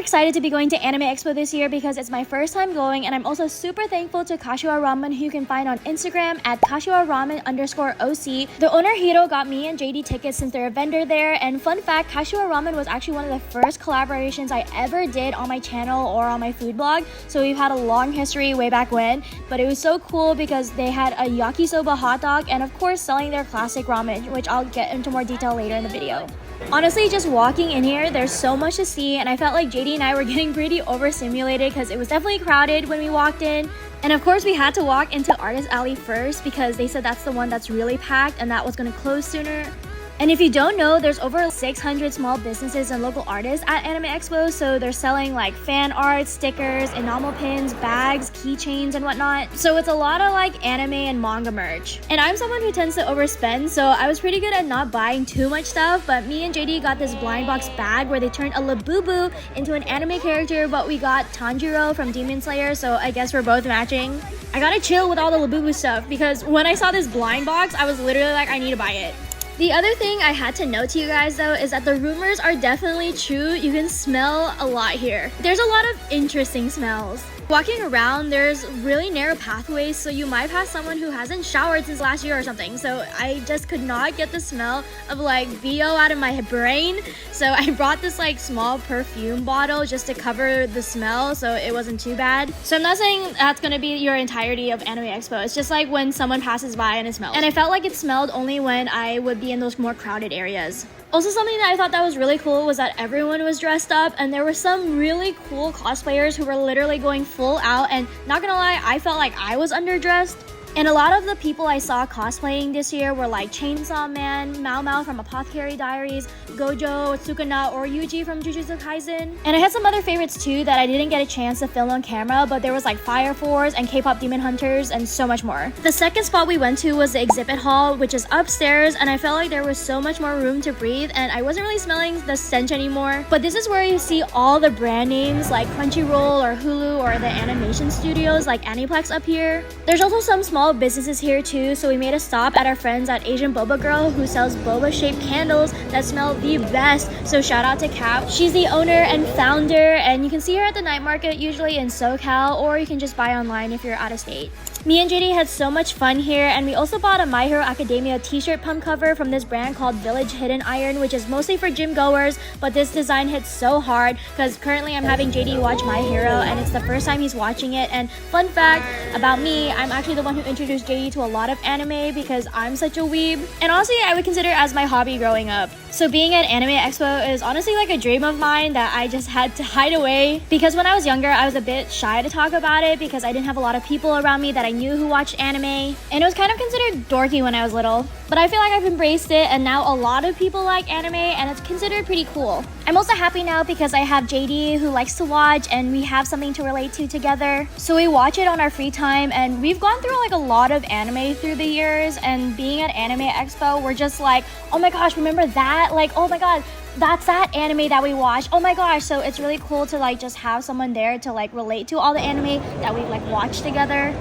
excited to be going to Anime Expo this year because it's my first time going, and I'm also super thankful to Kashiwa Ramen, who you can find on Instagram at Kashiwa Ramen _OC. The owner Hiro got me and JD tickets since they're a vendor there, and fun fact, Kashiwa Ramen was actually one of the first collaborations I ever did on my channel or on my food blog, so we've had a long history way back when, but it was so cool because they had a yakisoba hot dog and of course selling their classic ramen, which I'll get into more detail later in the video. Honestly, just walking in here, there's so much to see, and I felt like JD and I were getting pretty overstimulated because it was definitely crowded when we walked in. And of course, we had to walk into Artist Alley first because they said that's the one that's really packed and that was going to close sooner. And if you don't know, there's over 600 small businesses and local artists at Anime Expo, so they're selling like fan art, stickers, enamel pins, bags, keychains, and whatnot. So it's a lot of like anime and manga merch. And I'm someone who tends to overspend, so I was pretty good at not buying too much stuff, but me and JD got this blind box bag where they turned a Labubu into an anime character, but we got Tanjiro from Demon Slayer, so I guess we're both matching. I gotta chill with all the Labubu stuff because when I saw this blind box, I was literally like, I need to buy it. The other thing I had to note to you guys though is that the rumors are definitely true. You can smell a lot here. There's a lot of interesting smells. Walking around, there's really narrow pathways, so you might pass someone who hasn't showered since last year or something. So I just could not get the smell of like BO out of my brain. So I brought this like small perfume bottle just to cover the smell so it wasn't too bad. So I'm not saying that's gonna be your entirety of Anime Expo. It's just like when someone passes by and it smells. And I felt like it smelled only when I would be in those more crowded areas. Also, something that I thought that was really cool was that everyone was dressed up, and there were some really cool cosplayers who were literally going full out, and not gonna lie, I felt like I was underdressed. And a lot of the people I saw cosplaying this year were like Chainsaw Man, Mao Mao from Apothecary Diaries, Gojo, Sukuna, or Yuji from Jujutsu Kaisen. And I had some other favorites too that I didn't get a chance to film on camera, but there was like Fire Force and K-pop Demon Hunters and so much more. The second spot we went to was the exhibit hall, which is upstairs, and I felt like there was so much more room to breathe, and I wasn't really smelling the stench anymore. But this is where you see all the brand names like Crunchyroll or Hulu or the animation studios like Aniplex up here. There's also some small businesses here too, so we made a stop at our friends at Asian Boba Girl, who sells boba shaped candles that smell the best, so shout out to Cap. She's the owner and founder, and you can see her at the night market usually in SoCal, or you can just buy online if you're out of state. Me and JD had so much fun here, and we also bought a My Hero Academia t-shirt pump cover from this brand called Village Hidden Iron, which is mostly for gym goers, but this design hits so hard because currently I'm having JD watch My Hero, and it's the first time he's watching it. And fun fact about me, I'm actually the one who introduced JD to a lot of anime because I'm such a weeb, and honestly I would consider it as my hobby growing up. So being at Anime Expo is honestly like a dream of mine that I just had to hide away, because when I was younger I was a bit shy to talk about it because I didn't have a lot of people around me that I knew who watched anime, and it was kind of considered dorky when I was little. But I feel like I've embraced it, and now a lot of people like anime, and it's considered pretty cool. I'm also happy now because I have JD who likes to watch, and we have something to relate to together. So we watch it on our free time, and we've gone through like a lot of anime through the years, and being at Anime Expo, we're just like, oh my gosh, remember that? Like, oh my god, that's that anime that we watched. Oh my gosh. So it's really cool to like just have someone there to like relate to all the anime that we've like watched together.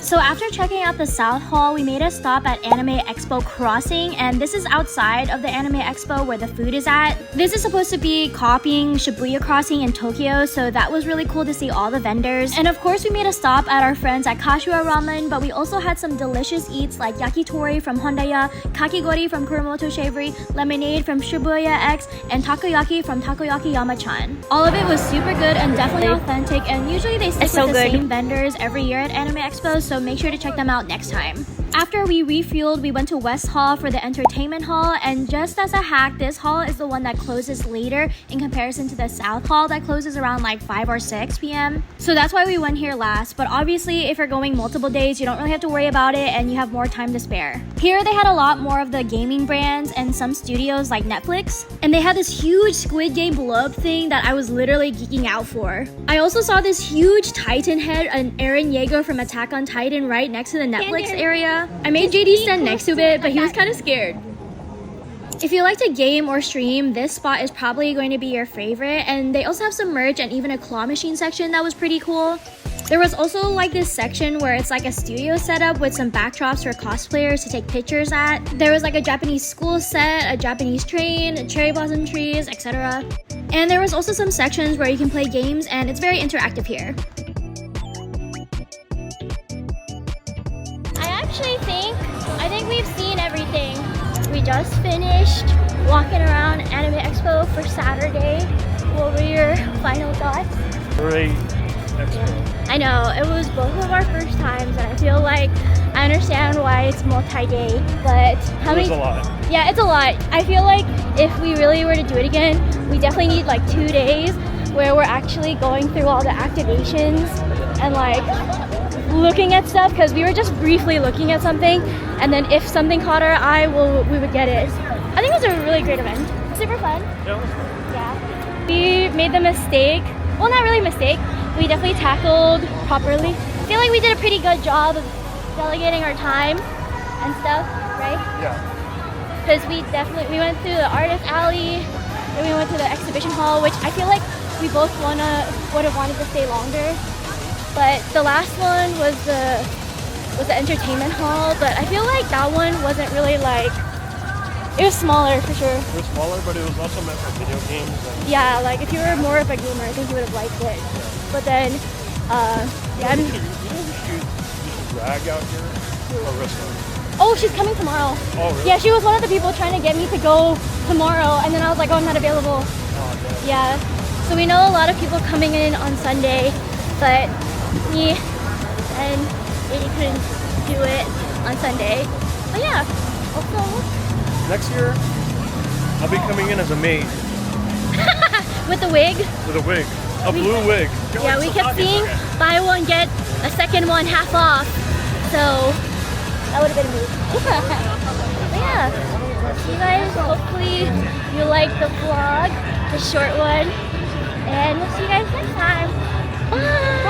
So after checking out the South Hall, we made a stop at Anime Expo Crossing, and this is outside of the Anime Expo where the food is at. This is supposed to be copying Shibuya Crossing in Tokyo, so that was really cool to see all the vendors. And of course we made a stop at our friends at Kashiwa Ramen, but we also had some delicious eats like yakitori from Hondaya, kakigori from Kurumoto Savory, lemonade from Shibuya X, and takoyaki from Takoyaki Yama-chan. All of it was super good and definitely authentic, and usually they stick with the same vendors every year at Anime Expo, so make sure to check them out next time. After we refueled, we went to West Hall for the entertainment hall, and just as a hack, this hall is the one that closes later in comparison to the South Hall that closes around like 5 or 6 p.m. So that's why we went here last, but obviously if you're going multiple days, you don't really have to worry about it and you have more time to spare. Here they had a lot more of the gaming brands and some studios like Netflix, and they had this huge Squid Game blow-up thing that I was literally geeking out for. I also saw this huge Titan head and Eren Yeager from Attack on Titan right next to the Netflix area. I made JD stand next to it, but he was kind of scared. If you like to game or stream, this spot is probably going to be your favorite. And they also have some merch and even a claw machine section that was pretty cool. There was also like this section where it's like a studio setup with some backdrops for cosplayers to take pictures at. There was like a Japanese school set, a Japanese train, cherry blossom trees, etc. And there was also some sections where you can play games, and it's very interactive here. I think we've seen everything. We just finished walking around Anime Expo for Saturday. What were your final thoughts? Great expo. I know, it was both of our first times, and I feel like I understand why it's multi-day, but how many? It's a lot. Yeah, it's a lot. I feel like if we really were to do it again, we definitely need like 2 days where we're actually going through all the activations and like looking at stuff, because we were just briefly looking at something, and then if something caught our eye, we would get it. I think it was a really great event. Super fun. Yeah, it was fun. Yeah. We made the mistake. Well, not really a mistake. We definitely tackled properly. I feel like we did a pretty good job of delegating our time and stuff, right? Yeah. Because we went through the artist alley, then we went to the exhibition hall, which I feel like we both would have wanted to stay longer. But the last one was the entertainment hall, but I feel like that one wasn't really like, it was smaller for sure. It was smaller, but it was also meant for video games. And yeah, like if you were more of a gamer, I think you would have liked it. Yeah. But then, yeah. You should drag out here or Rissa. Oh, she's coming tomorrow. Oh, really? Yeah, she was one of the people trying to get me to go tomorrow, and then I was like, oh, I'm not available. Oh, Yeah. So we know a lot of people coming in on Sunday, but me and Katie couldn't do it on Sunday. But yeah, also next year, I'll be coming in as a maid. with the wig. With a wig. A blue wig. Yeah, we kept seeing buy one, get a second one half off. So that would have been me. But yeah, you guys, hopefully you liked the vlog, the short one. And we'll see you guys next time. Bye!